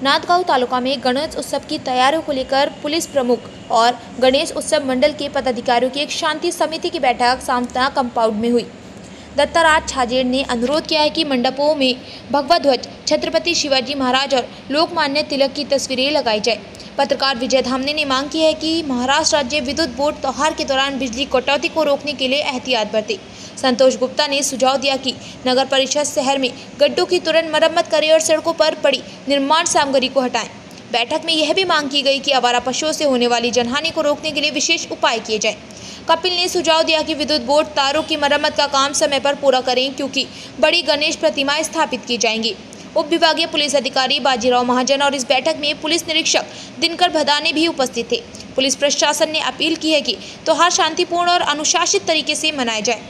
नांदगांव तालुका में गणेश उत्सव की तैयारियों को लेकर पुलिस प्रमुख और गणेश उत्सव मंडल के पदाधिकारियों की एक शांति समिति की बैठक सामना कंपाउंड में हुई। दत्ताराज छाजेड़ ने अनुरोध किया है कि मंडपों में भगवा ध्वज, छत्रपति शिवाजी महाराज और लोकमान्य तिलक की तस्वीरें लगाई जाए। पत्रकार विजय धामने ने मांग की है कि महाराष्ट्र राज्य विद्युत बोर्ड त्योहार के दौरान बिजली कटौती को रोकने के लिए एहतियात बरते। संतोष गुप्ता ने सुझाव दिया कि नगर परिषद शहर में गड्ढों की तुरंत मरम्मत करे और सड़कों पर पड़ी निर्माण सामग्री को हटाएं। बैठक में यह भी मांग की गई कि आवारा पशुओं से होने वाली जनहानि को रोकने के लिए विशेष उपाय किए जाएं। कपिल ने सुझाव दिया कि विद्युत बोर्ड तारों की मरम्मत का काम समय पर पूरा करें क्योंकि बड़ी गणेश प्रतिमाएं स्थापित की जाएंगी। उप विभागीय पुलिस अधिकारी बाजीराव महाजन और इस बैठक में पुलिस निरीक्षक दिनकर भदाने भी उपस्थित थे। पुलिस प्रशासन ने अपील की है कि त्योहार शांतिपूर्ण और अनुशासित तरीके से मनाया जाए।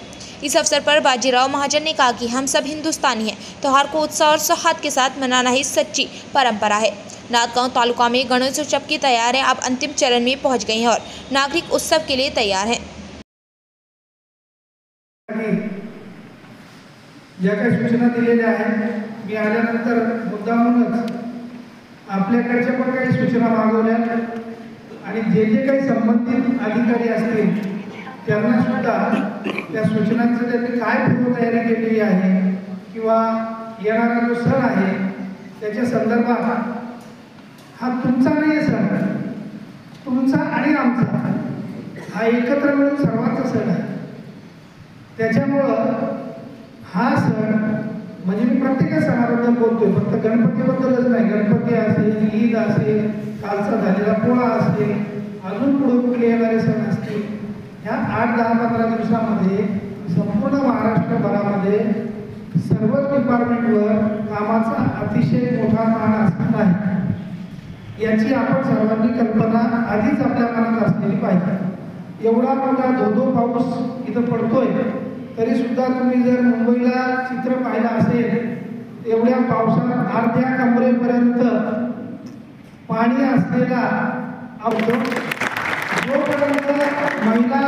इस अवसर पर बाजीराव महाजन ने कहा कि हम सब हिंदुस्तानी हैं, त्योहार को उत्साह और सौहार्द के साथ मनाना ही सच्ची परंपरा है। नांदगांव तालुका में गणेश उत्सव की तैयारियां अब अंतिम चरण में पहुंच गई हैं और नागरिक उत्सव के लिए तैयार हैं। ज्या काही सूचना दिलेल्या आहेत मी आल्यानंतर मुद्दामूनच आपल्याकडच्या पण काही सूचना मागवल्या आणि जे काही संबंधित अधिकारी असतील त्यांना सुद्धा त्या सूचनांचं त्यांनी काय पूर्वतयारी केलेली आहे किंवा येणारा जो सण आहे त्याच्या संदर्भात हा तुमचा नाही सण, तुमचा आणि आमचा हा एकत्र मिळून सर्वांचा सण आहे। त्याच्यामुळं हा सण म्हणजे मी प्रत्येक सणाबद्दल बोलतोय, फक्त गणपतीबद्दलच नाही। गणपती असेल, ईद असेल, कालचा झालेला पोळा असेल, अजून पुढे कुठले येणारे सण असतील, ह्या 8, 10, 15 दिवसामध्ये संपूर्ण महाराष्ट्रभरामध्ये सर्वच डिपार्टमेंटवर कामाचा अतिशय मोठा ताण असणार आहे। याची आपण सर्वांनी कल्पना आधीच आपल्या मनात असलेली पाहिजे। एवढा मोठा धोधो पाऊस इथं पडतोय तरी सुद्धा तुम्ही जर मुंबईला चित्र पाहिलं असेल, एवढ्या पावसात अर्ध्या कमरेपर्यंत पाणी असलेला जोपर्यंत महिला